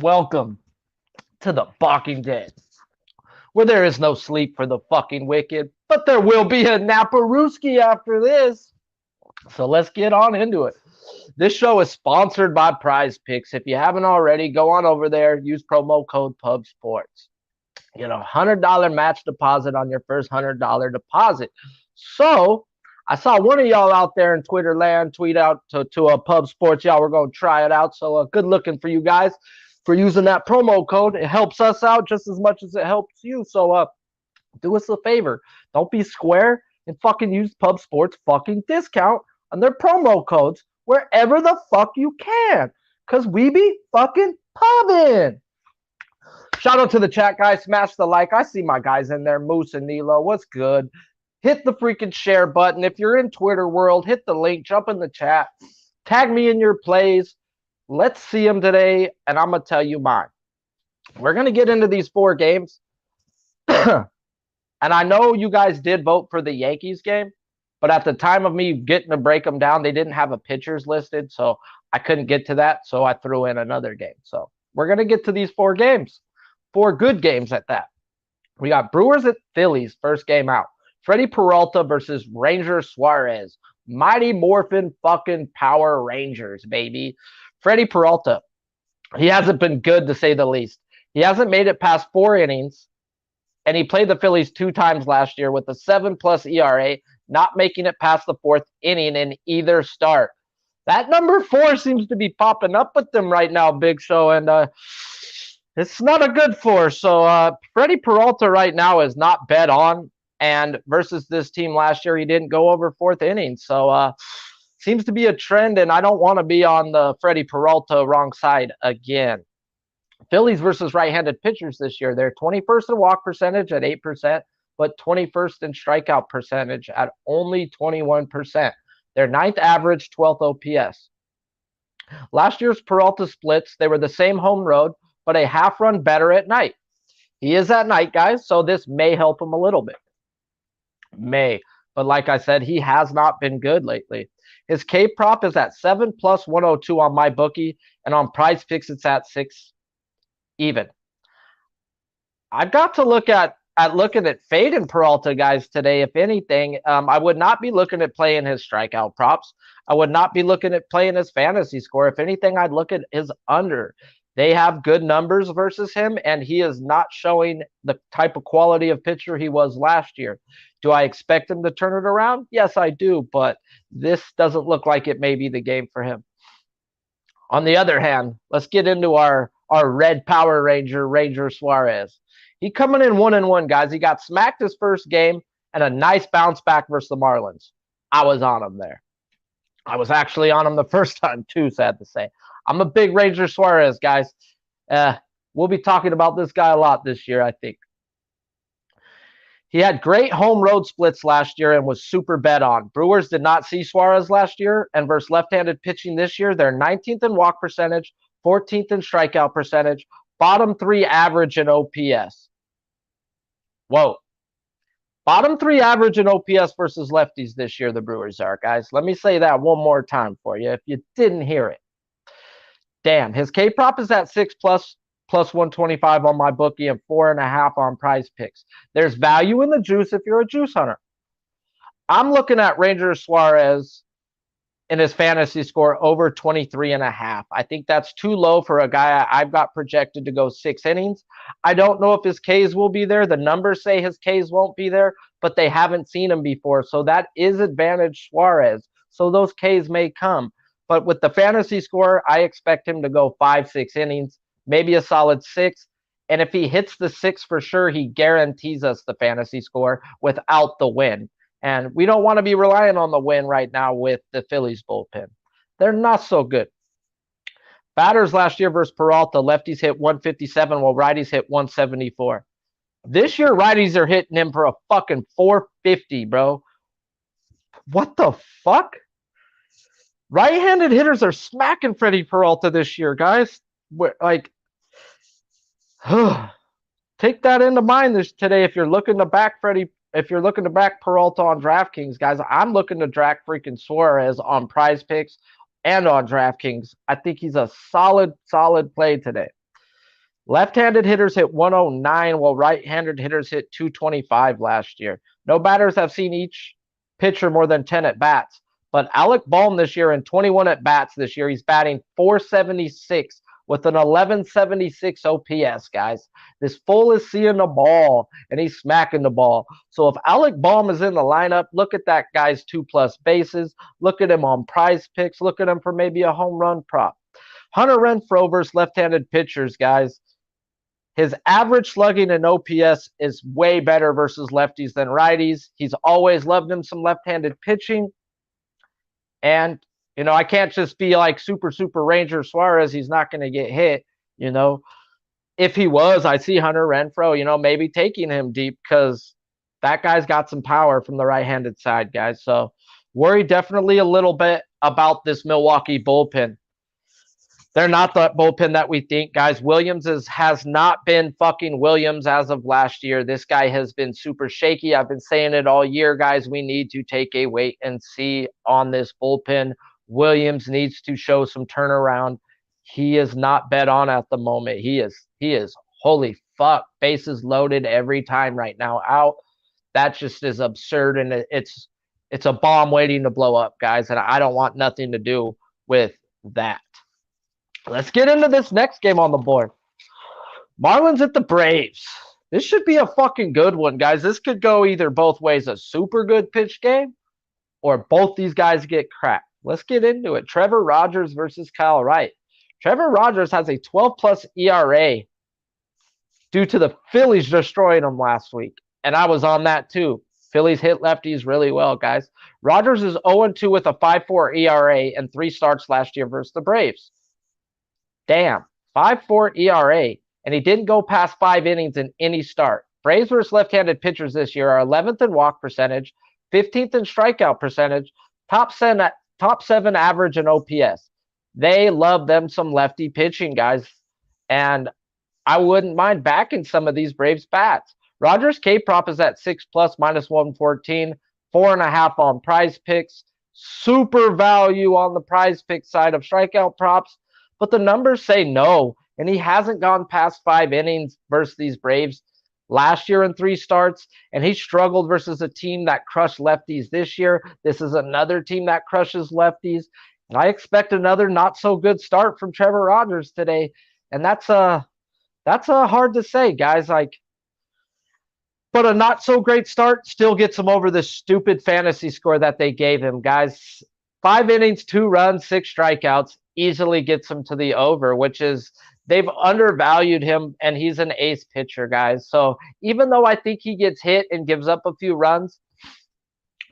welcome to the Balking Den, where there is no sleep for the fucking wicked, but there will be a Naparooski after this. So let's get on into it. This show is sponsored by Prize Picks. If you haven't already, go on over there, use promo code PUBSports. Get a $100 match deposit on your first $100 deposit. So I saw one of y'all out there in Twitter land tweet out to a Pub Sports. Y'all were going to try it out. So good looking for you guys for using that promo code. It helps us out just as much as it helps you. So do us a favor. Don't be square and fucking use Pub Sports fucking discount on their promo codes wherever the fuck you can. Because we be fucking pubbing. Shout out to the chat, guys. Smash the like. I see my guys in there. Moose and Nilo. What's good? Hit the freaking share button. If you're in Twitter world, hit the link. Jump in the chat. Tag me in your plays. Let's see them today, and I'm going to tell you mine. We're going to get into these 4 games. And I know you guys did vote for the Yankees game, but at the time of me getting to break them down, they didn't have a pitchers listed, so I couldn't get to that, so I threw in another game. So we're going to get to these 4 games. 4 good games at that. We got Brewers at Phillies, first game out. Freddie Peralta versus Ranger Suarez. Mighty Morphin fucking Power Rangers, baby. Freddie Peralta, he hasn't been good to say the least. He hasn't made it past 4 innings, and he played the Phillies 2 times last year with a 7+ ERA, not making it past the 4th inning in either start. That number 4 seems to be popping up with them right now, Big Show, and it's not a good 4. So Freddie Peralta right now is not bet on, and versus this team last year, he didn't go over 4th inning. So seems to be a trend, and I don't want to be on the Freddie Peralta wrong side again. Phillies versus right-handed pitchers this year. They're 21st in walk percentage at 8%, but 21st in strikeout percentage at only 21%. Their 9th average, 12th OPS. Last year's Peralta splits, they were the same home road, but a half run better at night. He is at night, guys, so this may help him a little bit. May. But like I said, he has not been good lately. His K prop is at 7+ 102 on my bookie, and on Prize Picks it's at 6 even. I've got to look at looking at fading Peralta, guys, today. If anything, I would not be looking at playing his strikeout props. I would not be looking at playing his fantasy score. If anything, I'd look at his under. They have good numbers versus him, and he is not showing the type of quality of pitcher he was last year. Do I expect him to turn it around? Yes, I do, but this doesn't look like it may be the game for him. On the other hand, let's get into our red Power Ranger, Ranger Suarez. He coming in 1-1, guys. He got smacked his first game and a nice bounce back versus the Marlins. I was on him there. I was actually on him the first time too, sad to say. I'm a big Ranger Suarez, guys. We'll be talking about this guy a lot this year, I think. He had great home road splits last year and was super bet on. Brewers did not see Suarez last year, and versus left-handed pitching this year, they're 19th in walk percentage, 14th in strikeout percentage, bottom 3 average in OPS. Whoa. Bottom 3 average in OPS versus lefties this year, the Brewers are, guys. Let me say that one more time for you if you didn't hear it. Damn, his K prop is at 6+ plus 125 on my bookie and 4.5 on Prize Picks. There's value in the juice if you're a juice hunter. I'm looking at Ranger Suarez in his fantasy score over 23.5. I think that's too low for a guy I've got projected to go 6 innings. I don't know if his Ks will be there. The numbers say his Ks won't be there, but they haven't seen him before. So that is advantage Suarez. So those Ks may come. But with the fantasy score, I expect him to go 5-6 innings, maybe a solid 6. And if he hits the 6 for sure, he guarantees us the fantasy score without the win. And we don't want to be relying on the win right now with the Phillies bullpen. They're not so good. Batters last year versus Peralta, lefties hit 157 while righties hit 174. This year, righties are hitting him for a fucking 450, bro. What the fuck? Right-handed hitters are smacking Freddie Peralta this year, guys. Like, take that into mind today if you're looking to back Peralta on DraftKings, guys. I'm looking to draft freaking Suarez on Prize Picks and on DraftKings. I think he's a solid play today. Left-handed hitters hit 109, while right-handed hitters hit 225 last year. No batters have seen each pitcher more than 10 at-bats. But Alec Bohm this year in 21 at-bats this year, he's batting 476 with an 1176 OPS, guys. This fool is seeing the ball, and he's smacking the ball. So if Alec Bohm is in the lineup, look at that guy's 2+ bases. Look at him on prize picks. Look at him for maybe a home run prop. Hunter Renfroe versus left-handed pitchers, guys. His average slugging and OPS is way better versus lefties than righties. He's always loved him some left-handed pitching. And, I can't just be like super Ranger Suarez. He's not going to get hit, If he was, I see Hunter Renfroe, maybe taking him deep because that guy's got some power from the right-handed side, guys. So worry definitely a little bit about this Milwaukee bullpen. They're not the bullpen that we think, guys. Williams has not been fucking Williams as of last year. This guy has been super shaky. I've been saying it all year, guys. We need to take a wait and see on this bullpen. Williams needs to show some turnaround. He is not bet on at the moment. He is holy fuck, bases loaded every time right now out. That just is absurd, and it's a bomb waiting to blow up, guys, and I don't want nothing to do with that. Let's get into this next game on the board. Marlins at the Braves. This should be a fucking good one, guys. This could go either both ways. A super good pitch game or both these guys get cracked. Let's get into it. Trevor Rogers versus Kyle Wright. Trevor Rogers has a 12+ ERA due to the Phillies destroying him last week. And I was on that too. Phillies hit lefties really well, guys. Rogers is 0-2 with a 5.4 ERA and 3 starts last year versus the Braves. Damn, 5.4 ERA, and he didn't go past 5 innings in any start. Braves versus left-handed pitchers this year are 11th in walk percentage, 15th in strikeout percentage, top 7 average in OPS. They love them some lefty pitching, guys, and I wouldn't mind backing some of these Braves bats. Rogers K prop is at 6+ -114, 4.5 on prize picks. Super value on the prize pick side of strikeout props. But the numbers say no, and he hasn't gone past 5 innings versus these Braves last year in 3 starts, and he struggled versus a team that crushed lefties this year. This is another team that crushes lefties, and I expect another not-so-good start from Trevor Rogers today, and that's hard to say, guys. But a not-so-great start still gets him over the stupid fantasy score that they gave him, guys. 5 innings, 2 runs, 6 strikeouts. Easily gets him to the over, which is they've undervalued him, and he's an ace pitcher, guys. So even though I think he gets hit and gives up a few runs,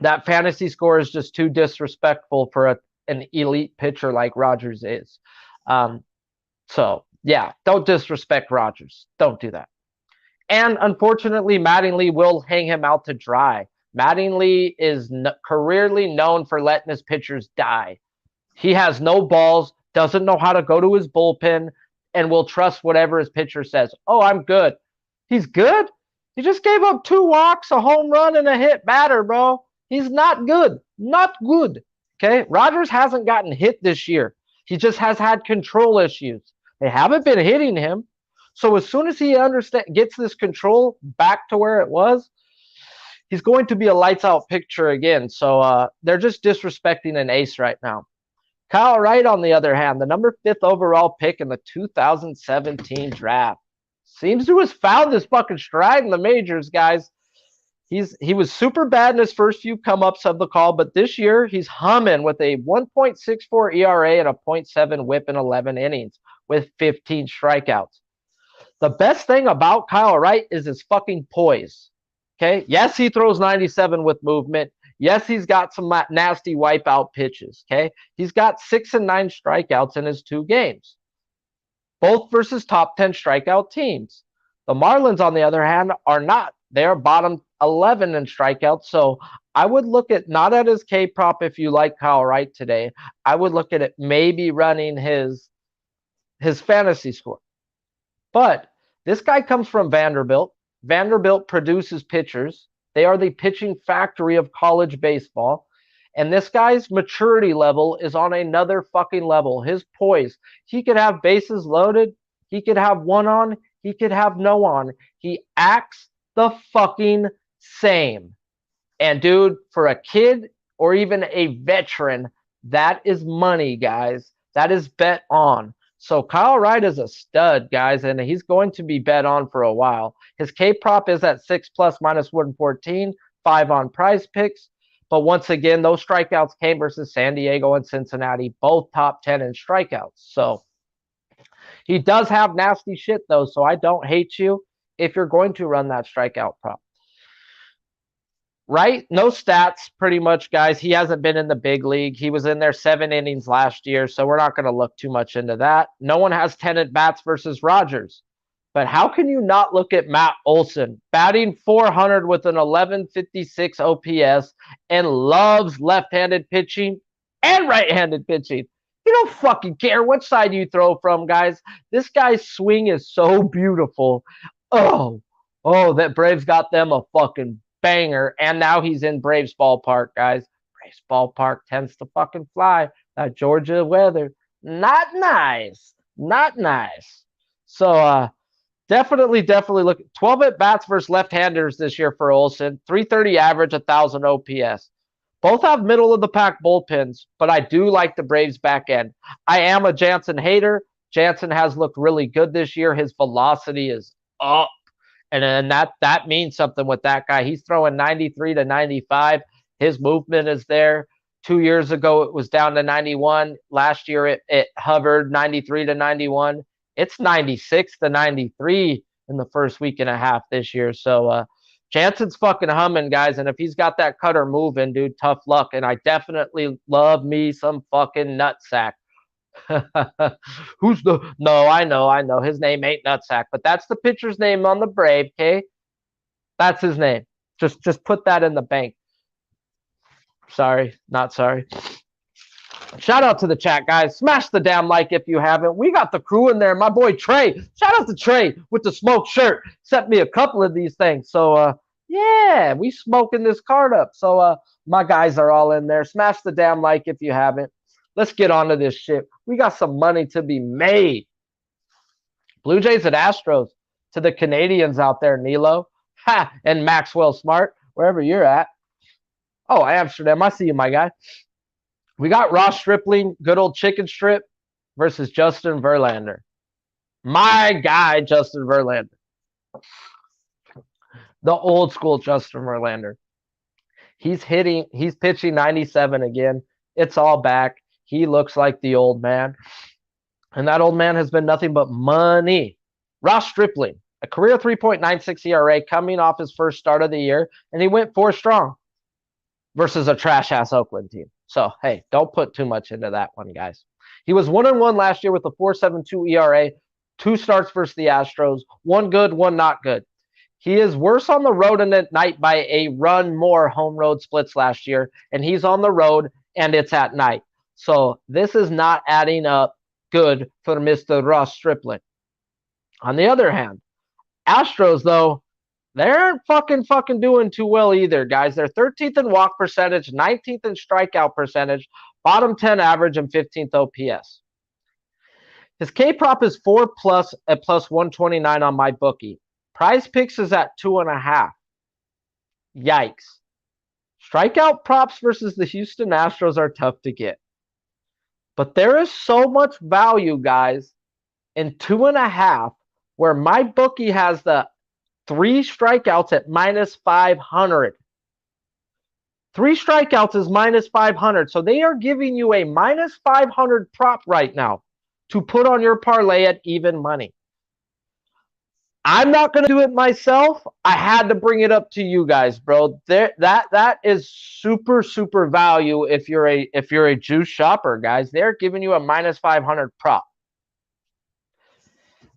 that fantasy score is just too disrespectful for an elite pitcher like Rogers is. So yeah, don't disrespect Rogers. Don't do that. And unfortunately, Mattingly will hang him out to dry. Mattingly is careerly known for letting his pitchers die. He has no balls, doesn't know how to go to his bullpen, and will trust whatever his pitcher says. Oh, I'm good. He's good? He just gave up 2 walks, a home run, and a hit batter, bro. He's not good. Not good. Okay? Rogers hasn't gotten hit this year. He just has had control issues. They haven't been hitting him. So as soon as he gets this control back to where it was, he's going to be a lights-out pitcher again. So they're just disrespecting an ace right now. Kyle Wright, on the other hand, the number 5th overall pick in the 2017 draft, seems to have found this fucking stride in the majors, guys. He was super bad in his first few come-ups of the call, but this year he's humming with a 1.64 ERA and a 0.7 whip in 11 innings with 15 strikeouts. The best thing about Kyle Wright is his fucking poise. Okay? Yes, he throws 97 with movement. Yes, he's got some nasty wipeout pitches, okay? He's got 6 and 9 strikeouts in his 2 games, both versus top 10 strikeout teams. The Marlins, on the other hand, are not. They are bottom 11 in strikeouts, so I would look at not at his K prop if you like Kyle Wright today. I would look at it maybe running his fantasy score. But this guy comes from Vanderbilt. Vanderbilt produces pitchers. They are the pitching factory of college baseball. And this guy's maturity level is on another fucking level. His poise. He could have bases loaded. He could have one on. He could have no on. He acts the fucking same. And dude, for a kid or even a veteran, that is money, guys. That is bet on. So Kyle Wright is a stud, guys, and he's going to be bet on for a while. His K prop is at 6 plus minus 114, 5 on prize picks. But once again, those strikeouts came versus San Diego and Cincinnati, both top 10 in strikeouts. So he does have nasty shit, though, so I don't hate you if you're going to run that strikeout prop. Right? No stats, pretty much, guys. He hasn't been in the big league. He was in there 7 innings last year, so we're not going to look too much into that. No one has 10 at bats versus Rogers. But how can you not look at Matt Olson, batting 400 with an 1156 OPS and loves left-handed pitching and right-handed pitching? You don't fucking care which side you throw from, guys. This guy's swing is so beautiful. Oh, that Braves got them a fucking banger, and now he's in Braves ballpark, guys. Braves ballpark tends to fucking fly. That Georgia weather, not nice. So definitely look. 12 at bats versus left-handers this year for Olson. 330 average, 1,000 OPS. Both have middle of the pack bullpens, but I do like the Braves back end. I am a Jansen hater. Jansen has looked really good this year. His velocity is up. And that means something with that guy. He's throwing 93 to 95. His movement is there. 2 years ago, it was down to 91. Last year, it hovered 93 to 91. It's 96 to 93 in the first week and a half this year. So Jansen's fucking humming, guys. And if he's got that cutter moving, dude, tough luck. And I definitely love me some fucking nutsack. Who's the? No, I know. His name ain't Nutsack, but that's the pitcher's name on the Brave. Okay, that's his name. Just put that in the bank. Sorry, not sorry. Shout out to the chat, guys. Smash the damn like if you haven't. We got the crew in there. My boy Trey. Shout out to Trey with the smoke shirt. Sent me a couple of these things. So yeah, we smoking this card up. So my guys are all in there. Smash the damn like if you haven't. Let's get on to this shit. We got some money to be made. Blue Jays at Astros. To the Canadians out there, Nilo. Ha! And Maxwell Smart, wherever you're at. Oh, Amsterdam. I see you, my guy. We got Ross Stripling, good old chicken strip, versus Justin Verlander. My guy, Justin Verlander. The old school Justin Verlander. He's pitching 97 again. It's all back. He looks like the old man. And that old man has been nothing but money. Ross Stripling, a career 3.96 ERA coming off his first start of the year, and he went 4 strong versus a trash-ass Oakland team. So, hey, don't put too much into that one, guys. He was 1-1 last year with a 4.72 ERA, 2 starts versus the Astros, 1 good, 1 not good. He is worse on the road and at night by a run more home road splits last year, and he's on the road, and it's at night. So this is not adding up good for Mr. Ross Stripling. On the other hand, Astros, though, they aren't fucking doing too well either, guys. They're 13th in walk percentage, 19th in strikeout percentage, bottom 10 average, and 15th OPS. His K prop is 4 plus at plus 129 on my bookie. Prize picks is at 2.5. Yikes. Strikeout props versus the Houston Astros are tough to get. But there is so much value, guys, in 2.5, where my bookie has the 3 strikeouts at minus 500. 3 strikeouts is minus 500. So they are giving you a minus 500 prop right now to put on your parlay at even money. I'm not going to do it myself. I had to bring it up to you guys, bro. That is super value if you're a juice shopper, guys. They're giving you a minus 500 prop.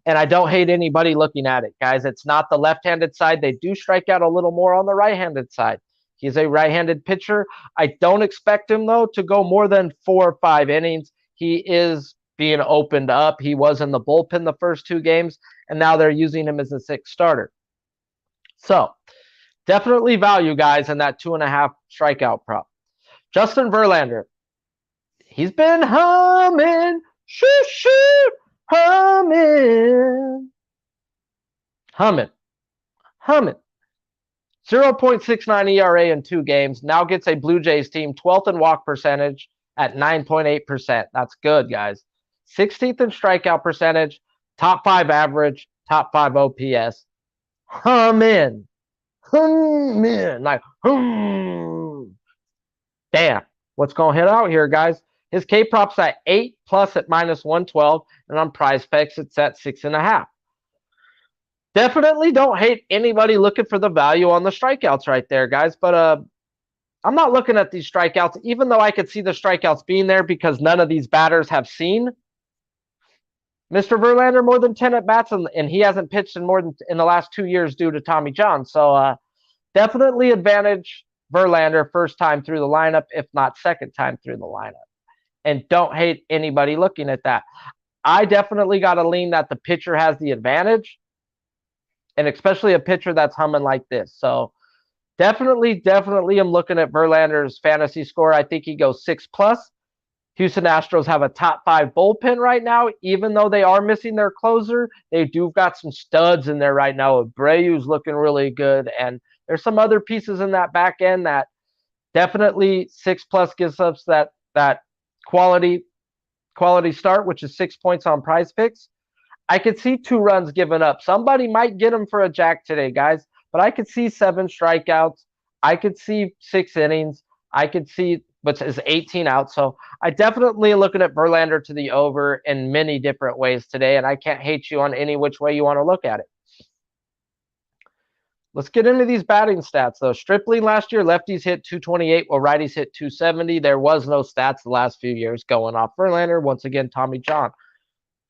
And I don't hate anybody looking at it, guys. It's not the left-handed side. They do strike out a little more on the right-handed side. He's a right-handed pitcher. I don't expect him, though, to go more than 4 or 5 innings. He is being opened up. He was in the bullpen the first 2 games, and now they're using him as a 6th starter. So, definitely value, guys, in that 2.5 strikeout prop. Justin Verlander, he's been humming, humming. Humming. Humming. 0.69 ERA in 2 games. Now gets a Blue Jays team 12th in walk percentage at 9.8%. That's good, guys. 16th in strikeout percentage, top 5 average, top 5 OPS. Humming. Humming. Like, Damn. What's going to hit out here, guys? His K prop's at 8 plus at minus 112, and on Prize Picks, it's at 6.5. Definitely don't hate anybody looking for the value on the strikeouts right there, guys. But I'm not looking at these strikeouts, even though I could see the strikeouts being there because none of these batters have seen Mr. Verlander more than 10 at bats, and he hasn't pitched in more than in the last 2 years due to Tommy John. So definitely advantage Verlander first time through the lineup, if not second time through the lineup. And don't hate anybody looking at that. I definitely got to lean that the pitcher has the advantage, and especially a pitcher that's humming like this. So definitely I'm looking at Verlander's fantasy score. I think he goes 6 plus. Houston Astros have a top 5 bullpen right now, even though they are missing their closer. They do got some studs in there right now. Abreu's looking really good, and there's some other pieces in that back end that definitely 6 plus gives us that quality start, which is 6 points on Prize Picks. I could see 2 runs given up. Somebody might get him for a jack today, guys, but I could see 7 strikeouts. I could see 6 innings. I could see but is 18 out. So I definitely looking at Verlander to the over in many different ways today, and I can't hate you on any which way you want to look at it. Let's get into these batting stats, though. Stripling last year, lefties hit 228, while righties hit 270. There was no stats the last few years going off Verlander. Once again, Tommy John.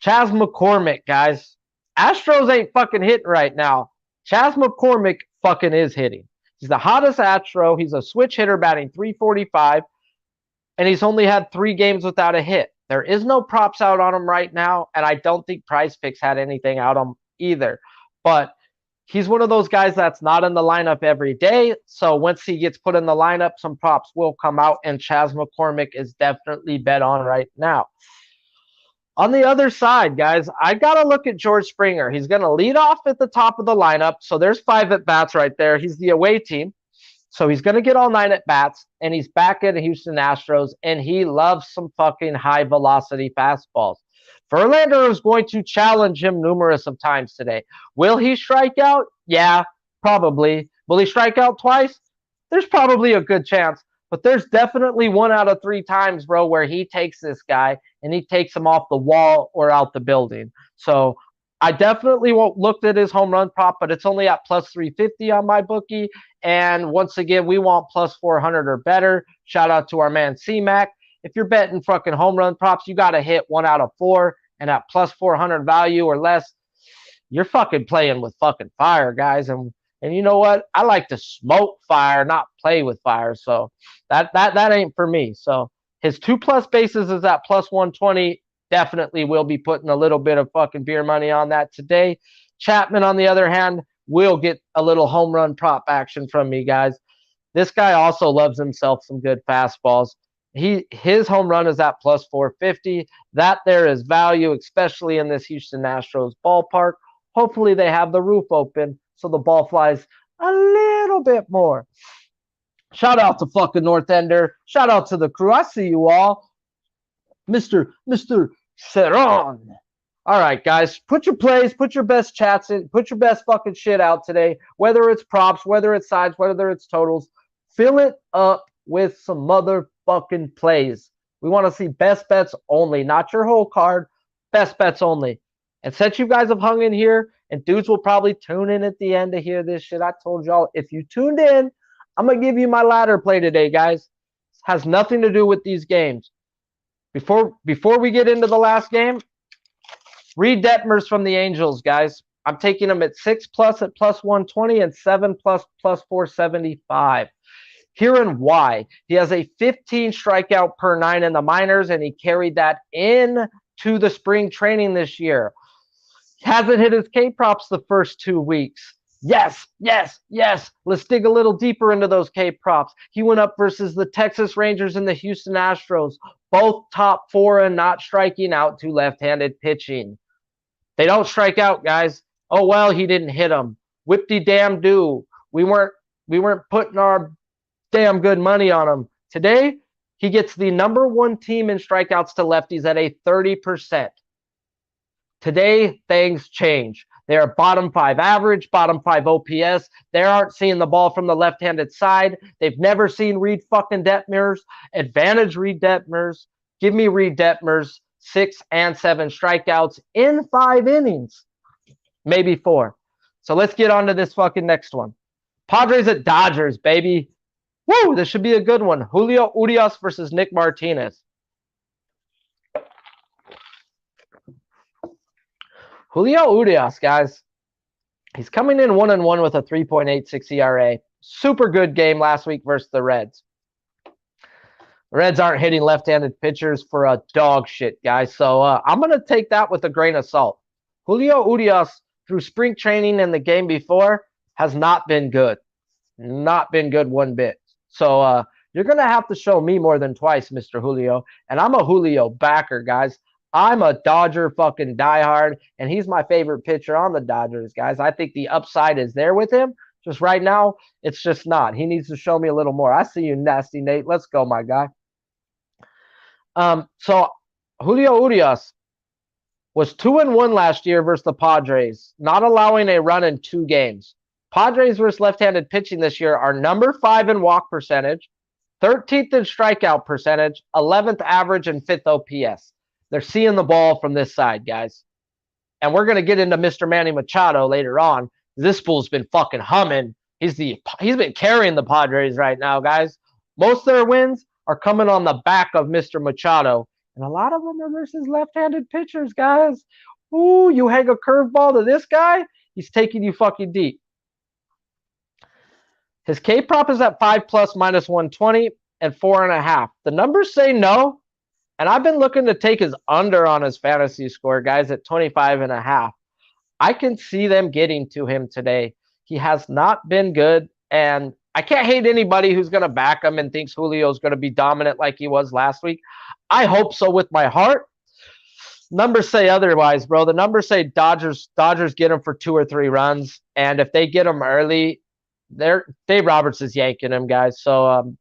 Chas McCormick, guys. Astros ain't fucking hitting right now. Chas McCormick fucking is hitting. He's the hottest Astro. He's a switch hitter batting 345, and he's only had 3 games without a hit. There is no props out on him right now, and I don't think Prize Picks had anything out on him either. But he's one of those guys that's not in the lineup every day, so once he gets put in the lineup, some props will come out, and Chas McCormick is definitely bet on right now. On the other side, guys, I got to look at George Springer. He's going to lead off at the top of the lineup, so there's 5 at-bats right there. He's the away team, so he's going to get all 9 at-bats, and he's back at Houston Astros, and he loves some fucking high-velocity fastballs. Verlander is going to challenge him numerous of times today. Will he strike out? Yeah, probably. Will he strike out twice? There's probably a good chance. But there's definitely 1 out of 3 times, bro, where he takes this guy and he takes him off the wall or out the building. So I definitely won't look at his home run prop, but it's only at plus 350 on my bookie. And once again, we want plus 400 or better. Shout out to our man C-Mac. If you're betting fucking home run props, you got to hit 1 out of 4. And at plus 400 value or less, you're fucking playing with fucking fire, guys. And you know what? I like to smoke fire, not play with fire. So that ain't for me. So his 2 plus bases is at plus 120. Definitely will be putting a little bit of fucking beer money on that today. Chapman, on the other hand, will get a little home run prop action from me, guys. This guy also loves himself some good fastballs. His home run is at plus 450. That there is value, especially in this Houston Astros ballpark. Hopefully they have the roof open so the ball flies a little bit more. Shout out to fucking North Ender. Shout out to the crew. I see you all. Mr. Ceron. All right, guys. Put your plays, put your best chats in, put your best fucking shit out today. Whether it's props, whether it's sides, whether it's totals. Fill it up with some motherfucking plays. We want to see best bets only, not your whole card. Best bets only. And since you guys have hung in here, and dudes will probably tune in at the end to hear this shit, I told y'all, if you tuned in, I'm going to give you my ladder play today, guys. It has nothing to do with these games. Before we get into the last game, Reed Detmers from the Angels, guys. I'm taking him at 6 plus at plus 120 and 7 plus 475. Herein why. He has a 15 strikeout per 9 in the minors, and he carried that in to the spring training this year. Hasn't hit his K-props the first 2 weeks. Yes. Let's dig a little deeper into those K-props. He went up versus the Texas Rangers and the Houston Astros, both top 4 and not striking out to left-handed pitching. They don't strike out, guys. Oh well, he didn't hit him. Whip-de-damn-do. We weren't putting our damn good money on him. Today, he gets the number one team in strikeouts to lefties at a 30%. Today, things change. They are bottom five average, bottom five OPS. They aren't seeing the ball from the left-handed side. They've never seen Reed fucking Detmers. Advantage Reed Detmers. Give me Reed Detmers 6 and 7 strikeouts in 5 innings. Maybe 4. So let's get on to this fucking next one. Padres at Dodgers, baby. Woo, this should be a good one. Julio Urias versus Nick Martinez. Julio Urias, guys. He's coming in 1-1 with a 3.86 ERA. Super good game last week versus the Reds. The Reds aren't hitting left-handed pitchers for a dog shit, guys. So I'm going to take that with a grain of salt. Julio Urias, through spring training and the game before, has not been good. Not been good one bit. So you're going to have to show me more than twice, Mr. Julio. And I'm a Julio backer, guys. I'm a Dodger fucking diehard, and he's my favorite pitcher on the Dodgers, guys. I think the upside is there with him. Just right now, it's just not. He needs to show me a little more. I see you, Nasty Nate. Let's go, my guy. So Julio Urias was 2-1 last year versus the Padres, not allowing a run in 2 games. Padres versus left-handed pitching this year are number 5 in walk percentage, 13th in strikeout percentage, 11th average, and 5th OPS. They're seeing the ball from this side, guys. And we're going to get into Mr. Manny Machado later on. This fool's been fucking humming. He's been carrying the Padres right now, guys. Most of their wins are coming on the back of Mr. Machado. And a lot of them are versus left-handed pitchers, guys. Ooh, you hang a curveball to this guy, he's taking you fucking deep. His K-prop is at 5+ minus 120 and 4.5. The numbers say no. And I've been looking to take his under on his fantasy score, guys, at 25.5. I can see them getting to him today. He has not been good, and I can't hate anybody who's going to back him and thinks Julio's going to be dominant like he was last week. I hope so with my heart. Numbers say otherwise, bro. The numbers say Dodgers get him for 2 or 3 runs, and if they get him early, Dave Roberts is yanking him, guys. So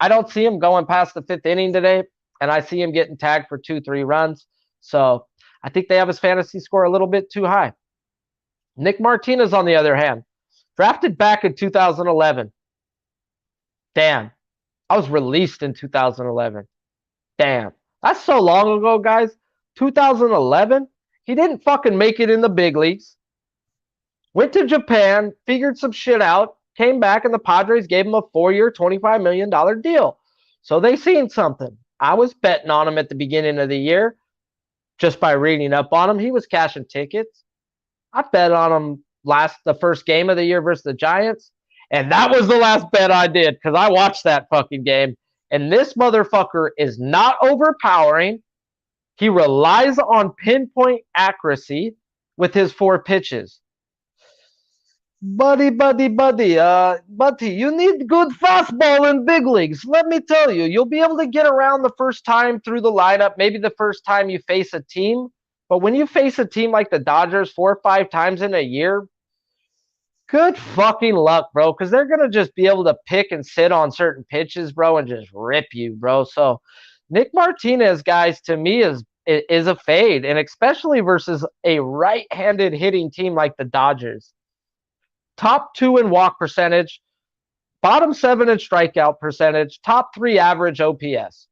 I don't see him going past the 5th inning today. And I see him getting tagged for 2-3 runs. So I think they have his fantasy score a little bit too high. Nick Martinez, on the other hand, drafted back in 2011. Damn. I was released in 2011. Damn. That's so long ago, guys. 2011. He didn't fucking make it in the big leagues. Went to Japan, figured some shit out, came back, and the Padres gave him a 4-year, $25 million deal. So they seen something. I was betting on him at the beginning of the year just by reading up on him. He was cashing tickets. I bet on him the first game of the year versus the Giants. And that was the last bet I did because I watched that fucking game. And this motherfucker is not overpowering. He relies on pinpoint accuracy with his 4 pitches. Buddy, you need good fastball in big leagues. Let me tell you, you'll be able to get around the first time through the lineup, maybe the first time you face a team. But when you face a team like the Dodgers 4 or 5 times in a year, good fucking luck, bro, because they're going to just be able to pick and sit on certain pitches, bro, and just rip you, bro. So Nick Martinez, guys, to me is a fade, and especially versus a right-handed hitting team like the Dodgers. Top 2 in walk percentage, bottom 7 in strikeout percentage, top 3 average OPS.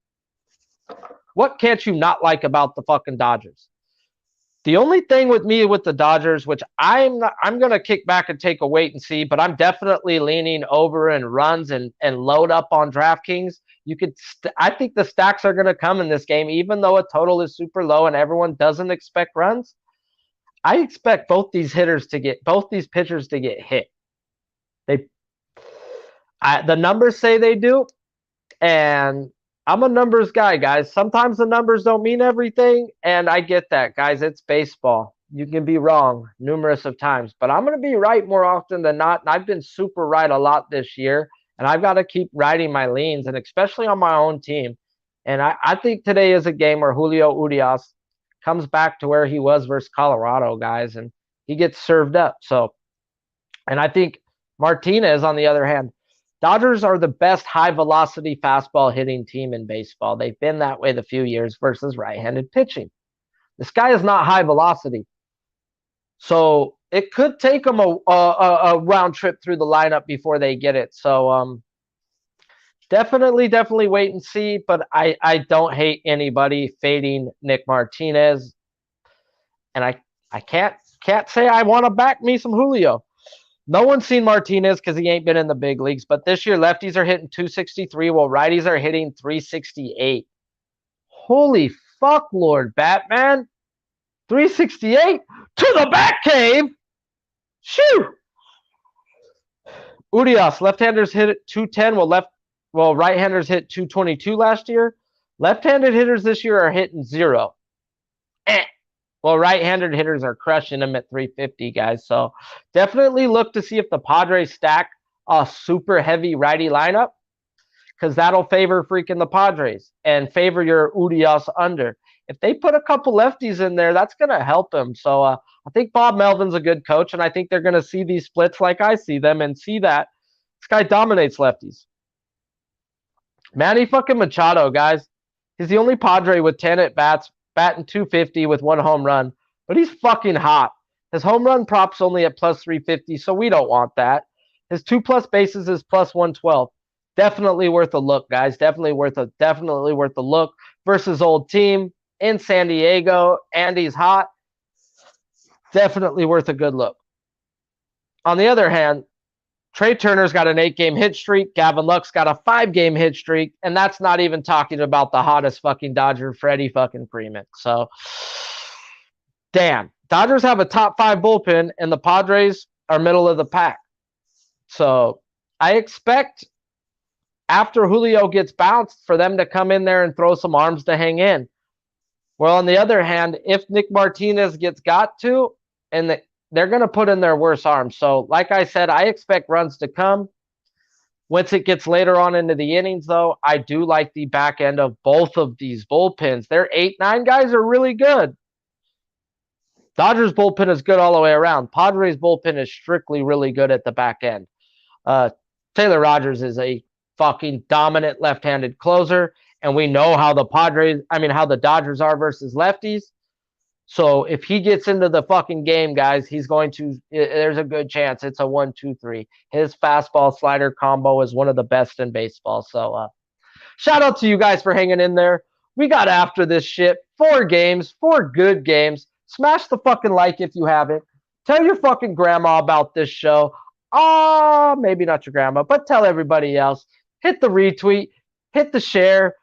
What can't you not like about the fucking Dodgers? The only thing with me with the Dodgers, which I'm going to kick back and take a wait and see, but I'm definitely leaning over and runs and load up on DraftKings. I think the stacks are going to come in this game, even though a total is super low and everyone doesn't expect runs. I expect both these pitchers to get hit. The numbers say they do, and I'm a numbers guy, guys. Sometimes the numbers don't mean everything, and I get that, guys. It's baseball. You can be wrong numerous of times, but I'm going to be right more often than not, and I've been super right a lot this year, and I've got to keep riding my leans, and especially on my own team. And I think today is a game where Julio Urias comes back to where he was versus Colorado, guys. And he gets served up. So, and I think Martinez, on the other hand, Dodgers are the best high velocity fastball hitting team in baseball. They've been that way the few years versus right-handed pitching. This guy is not high velocity. So it could take them a round trip through the lineup before they get it. So definitely wait and see. But I don't hate anybody fading Nick Martinez. And I can't say I want to back me some Julio. No one's seen Martinez because he ain't been in the big leagues. But this year, lefties are hitting 263 while righties are hitting 368. Holy fuck, Lord Batman. 368 to the back cave. Shoo! Urias, left-handers hit it 210 while right-handers hit 222 last year. Left-handed hitters this year are hitting 0. Well, right-handed hitters are crushing them at 350, guys. So definitely look to see if the Padres stack a super heavy righty lineup, because that'll favor freaking the Padres and favor your Urias under. If they put a couple lefties in there, that's going to help them. So I think Bob Melvin's a good coach, and I think they're going to see these splits like I see them and see that this guy dominates lefties. Manny fucking Machado, guys. He's the only Padre with 10 at-bats, batting 250 with 1 home run, but he's fucking hot. His home run prop's only at plus 350, so we don't want that. His 2+ bases is plus 112. Definitely worth a look, guys. Definitely worth a look versus old team in San Diego. Andy's hot. Definitely worth a good look. On the other hand, Trey Turner's got an 8-game hit streak. Gavin Lux got a 5-game hit streak. And that's not even talking about the hottest fucking Dodger, Freddie fucking Freeman. So, damn. Dodgers have a top 5 bullpen, and the Padres are middle of the pack. So, I expect after Julio gets bounced for them to come in there and throw some arms to hang in. Well, on the other hand, if Nick Martinez gets got to, and they're going to put in their worst arms. So, like I said, I expect runs to come. Once it gets later on into the innings, though, I do like the back end of both of these bullpens. Their 8-9 guys are really good. Dodgers bullpen is good all the way around. Padres bullpen is strictly really good at the back end. Taylor Rogers is a fucking dominant left-handed closer, and we know how the Dodgers are versus lefties. So if he gets into the fucking game, guys, there's a good chance it's a 1-2-3. His fastball slider combo is one of the best in baseball. So shout out to you guys for hanging in there. We got after this shit. 4 games, 4 good games. Smash the fucking like if you haven't. Tell your fucking grandma about this show. Maybe not your grandma, but tell everybody else. Hit the retweet, hit the share.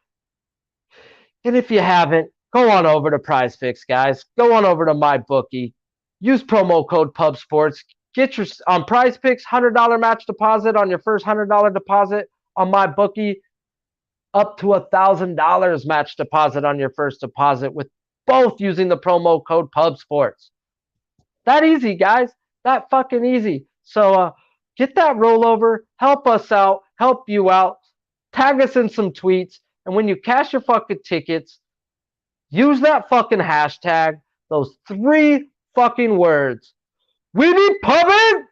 And if you haven't, go on over to PrizePicks, guys. Go on over to MyBookie. Use promo code PubSports. Get your on PrizePicks $100 match deposit on your first $100 deposit. On MyBookie, up to $1,000 match deposit on your first deposit, with both using the promo code PubSports. That easy, guys. That fucking easy. So get that rollover. Help us out. Help you out. Tag us in some tweets. And when you cash your fucking tickets, use that fucking hashtag. Those 3 fucking words. We be pubbing!